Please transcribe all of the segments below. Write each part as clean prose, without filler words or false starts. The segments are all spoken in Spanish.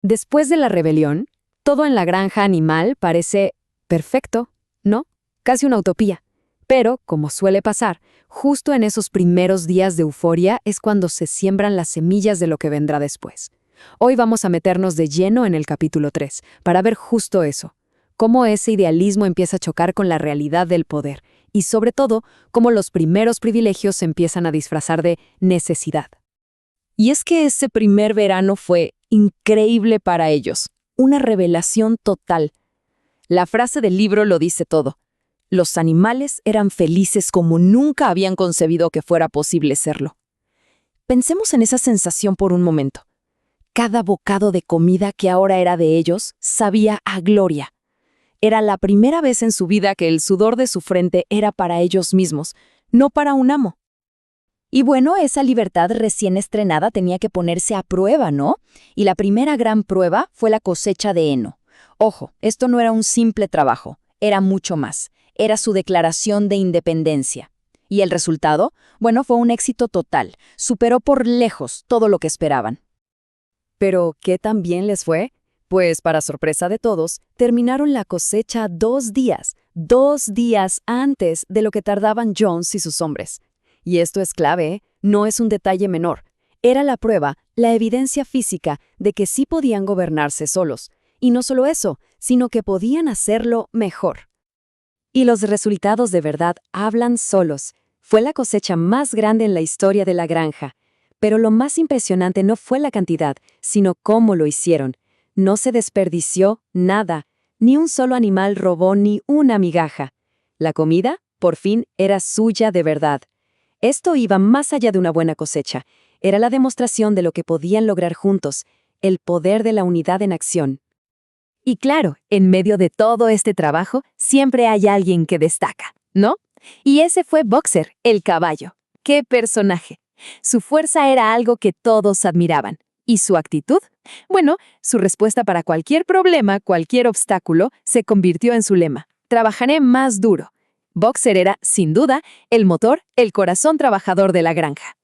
Después de la rebelión, todo en la granja animal parece perfecto, ¿no? Casi una utopía. Pero, como suele pasar, justo en esos primeros días de euforia es cuando se siembran las semillas de lo que vendrá después. Hoy vamos a meternos de lleno en el capítulo 3, para ver justo eso, cómo ese idealismo empieza a chocar con la realidad del poder, y sobre todo, cómo los primeros privilegios se empiezan a disfrazar de necesidad. Y es que ese primer verano fue increíble para ellos, una revelación total. La frase del libro lo dice todo. Los animales eran felices como nunca habían concebido que fuera posible serlo. Pensemos en esa sensación por un momento. Cada bocado de comida que ahora era de ellos sabía a gloria. Era la primera vez en su vida que el sudor de su frente era para ellos mismos, no para un amo. Y bueno, esa libertad recién estrenada tenía que ponerse a prueba, ¿no? Y la primera gran prueba fue la cosecha de heno. Ojo, esto no era un simple trabajo, era mucho más. Era su declaración de independencia. ¿Y el resultado? Bueno, fue un éxito total. Superó por lejos todo lo que esperaban. ¿Pero qué tan bien les fue? Pues, para sorpresa de todos, terminaron la cosecha 2 días antes de lo que tardaban Jones y sus hombres. Y esto es clave, ¿eh? No es un detalle menor. Era la prueba, la evidencia física de que sí podían gobernarse solos. Y no solo eso, sino que podían hacerlo mejor. Y los resultados de verdad hablan solos. Fue la cosecha más grande en la historia de la granja. Pero lo más impresionante no fue la cantidad, sino cómo lo hicieron. No se desperdició nada. Ni un solo animal robó ni una migaja. La comida, por fin, era suya de verdad. Esto iba más allá de una buena cosecha. Era la demostración de lo que podían lograr juntos, el poder de la unidad en acción. Y claro, en medio de todo este trabajo, siempre hay alguien que destaca, ¿no? Y ese fue Boxer, el caballo. ¡Qué personaje! Su fuerza era algo que todos admiraban. ¿Y su actitud? Bueno, su respuesta para cualquier problema, cualquier obstáculo, se convirtió en su lema. Trabajaré más duro. Boxer era, sin duda, el motor, el corazón trabajador de la granja.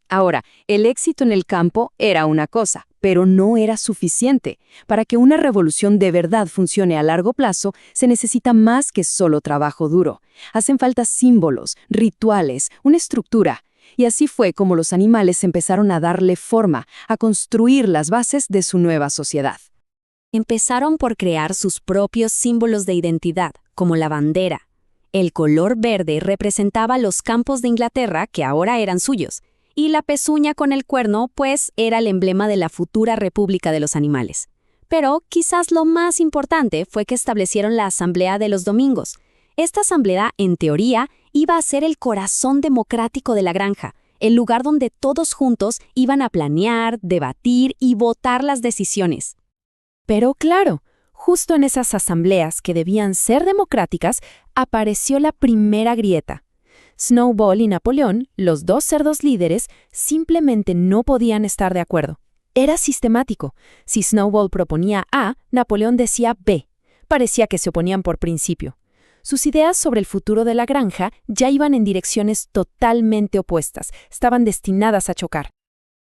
Ahora, el éxito en el campo era una cosa, pero no era suficiente. Para que una revolución de verdad funcione a largo plazo, se necesita más que solo trabajo duro. Hacen falta símbolos, rituales, una estructura. Y así fue como los animales empezaron a darle forma, a construir las bases de su nueva sociedad. Empezaron por crear sus propios símbolos de identidad, como la bandera. El color verde representaba los campos de Inglaterra, que ahora eran suyos, y la pezuña con el cuerno, pues, era el emblema de la futura República de los Animales. Pero quizás lo más importante fue que establecieron la Asamblea de los Domingos. Esta asamblea, en teoría, iba a ser el corazón democrático de la granja, el lugar donde todos juntos iban a planear, debatir y votar las decisiones. Pero claro, justo en esas asambleas que debían ser democráticas, apareció la primera grieta. Snowball y Napoleón, los dos cerdos líderes, simplemente no podían estar de acuerdo. Era sistemático. Si Snowball proponía A, Napoleón decía B. Parecía que se oponían por principio. Sus ideas sobre el futuro de la granja ya iban en direcciones totalmente opuestas, estaban destinadas a chocar.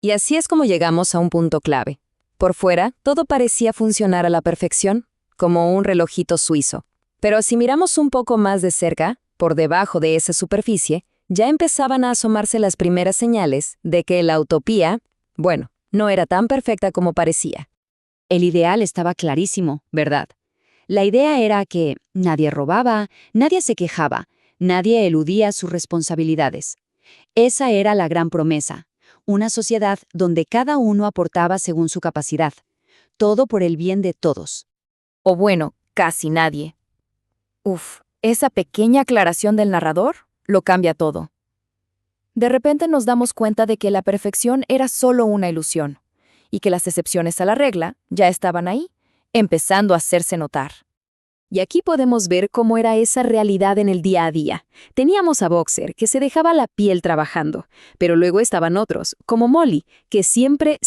Y así es como llegamos a un punto clave. Por fuera, todo parecía funcionar a la perfección, como un relojito suizo. Pero si miramos un poco más de cerca, por debajo de esa superficie, ya empezaban a asomarse las primeras señales de que la utopía, bueno, no era tan perfecta como parecía. El ideal estaba clarísimo, ¿verdad? La idea era que nadie robaba, nadie se quejaba, nadie eludía sus responsabilidades. Esa era la gran promesa, una sociedad donde cada uno aportaba según su capacidad, todo por el bien de todos. O bueno, casi nadie. Esa pequeña aclaración del narrador lo cambia todo. De repente nos damos cuenta de que la perfección era solo una ilusión, y que las excepciones a la regla ya estaban ahí, empezando a hacerse notar. Y aquí podemos ver cómo era esa realidad en el día a día. Teníamos a Boxer, que se dejaba la piel trabajando, pero luego estaban otros, como Molly, que siempre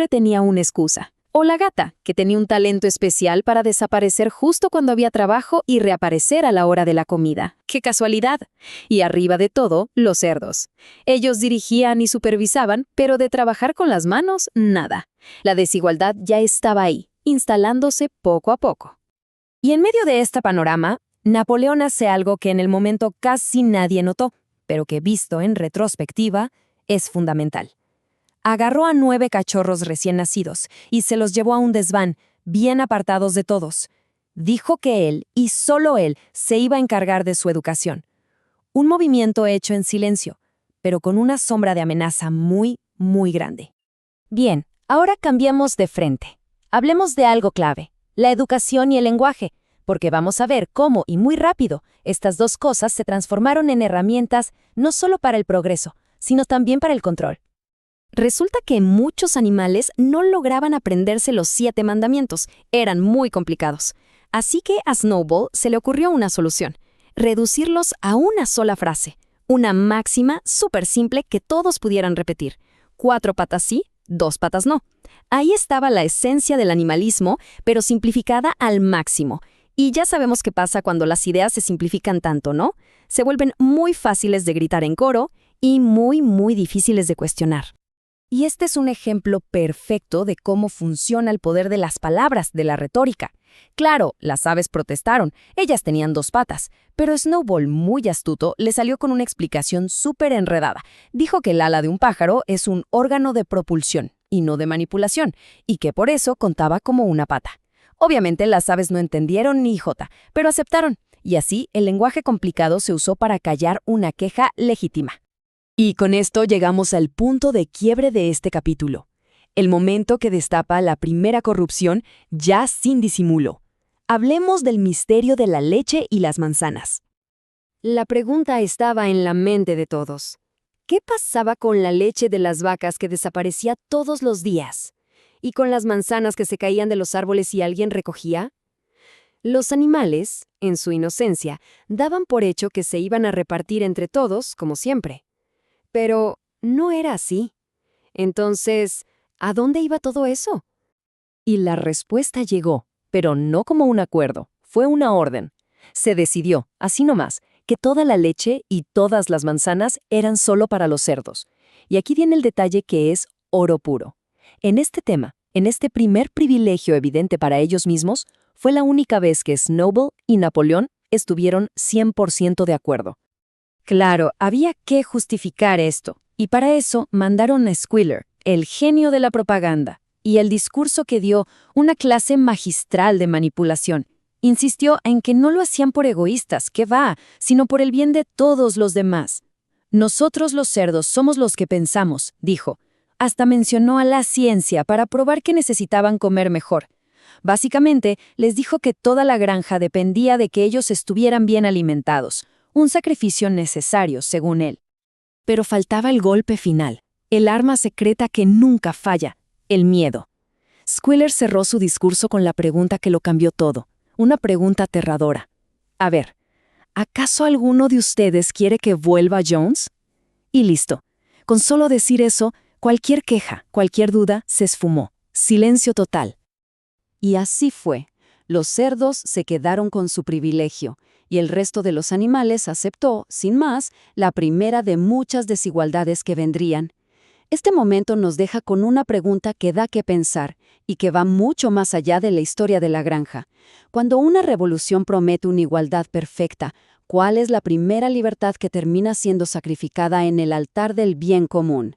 tenía una excusa. O la gata, que tenía un talento especial para desaparecer justo cuando había trabajo y reaparecer a la hora de la comida. ¡Qué casualidad! Y arriba de todo, los cerdos. Ellos dirigían y supervisaban, pero de trabajar con las manos, nada. La desigualdad ya estaba ahí, instalándose poco a poco. Y en medio de este panorama, Napoleón hace algo que en el momento casi nadie notó, pero que visto en retrospectiva es fundamental. Agarró a 9 cachorros recién nacidos y se los llevó a un desván, bien apartados de todos. Dijo que él, y solo él, se iba a encargar de su educación. Un movimiento hecho en silencio, pero con una sombra de amenaza muy, muy grande. Bien, ahora cambiamos de frente. Hablemos de algo clave, la educación y el lenguaje, porque vamos a ver cómo, y muy rápido, estas dos cosas se transformaron en herramientas no solo para el progreso, sino también para el control. Resulta que muchos animales no lograban aprenderse los 7 mandamientos, eran muy complicados. Así que a Snowball se le ocurrió una solución, reducirlos a una sola frase, una máxima súper simple que todos pudieran repetir. 4 patas sí, 2 patas no. Ahí estaba la esencia del animalismo, pero simplificada al máximo. Y ya sabemos qué pasa cuando las ideas se simplifican tanto, ¿no? Se vuelven muy fáciles de gritar en coro y muy, muy difíciles de cuestionar. Y este es un ejemplo perfecto de cómo funciona el poder de las palabras, de la retórica. Claro, las aves protestaron, ellas tenían 2 patas, pero Snowball, muy astuto, le salió con una explicación súper enredada. Dijo que el ala de un pájaro es un órgano de propulsión y no de manipulación, y que por eso contaba como una pata. Obviamente las aves no entendieron ni jota, pero aceptaron, y así el lenguaje complicado se usó para callar una queja legítima. Y con esto llegamos al punto de quiebre de este capítulo, el momento que destapa la primera corrupción ya sin disimulo. Hablemos del misterio de la leche y las manzanas. La pregunta estaba en la mente de todos. ¿Qué pasaba con la leche de las vacas que desaparecía todos los días? ¿Y con las manzanas que se caían de los árboles y alguien recogía? Los animales, en su inocencia, daban por hecho que se iban a repartir entre todos, como siempre. Pero no era así. Entonces, ¿a dónde iba todo eso? Y la respuesta llegó, pero no como un acuerdo, fue una orden. Se decidió, así nomás, que toda la leche y todas las manzanas eran solo para los cerdos. Y aquí viene el detalle que es oro puro. En este tema, en este primer privilegio evidente para ellos mismos, fue la única vez que Snowball y Napoleón estuvieron 100% de acuerdo. Claro, había que justificar esto, y para eso mandaron a Squealer, el genio de la propaganda, y el discurso que dio una clase magistral de manipulación. Insistió en que no lo hacían por egoístas, que va, sino por el bien de todos los demás. Nosotros los cerdos somos los que pensamos, dijo. Hasta mencionó a la ciencia para probar que necesitaban comer mejor. Básicamente, les dijo que toda la granja dependía de que ellos estuvieran bien alimentados. Un sacrificio necesario, según él. Pero faltaba el golpe final, el arma secreta que nunca falla, el miedo. Squealer cerró su discurso con la pregunta que lo cambió todo, una pregunta aterradora. A ver, ¿acaso alguno de ustedes quiere que vuelva Jones? Y listo. Con solo decir eso, cualquier queja, cualquier duda se esfumó. Silencio total. Y así fue. Los cerdos se quedaron con su privilegio, y el resto de los animales aceptó, sin más, la primera de muchas desigualdades que vendrían. Este momento nos deja con una pregunta que da que pensar, y que va mucho más allá de la historia de la granja. Cuando una revolución promete una igualdad perfecta, ¿cuál es la primera libertad que termina siendo sacrificada en el altar del bien común?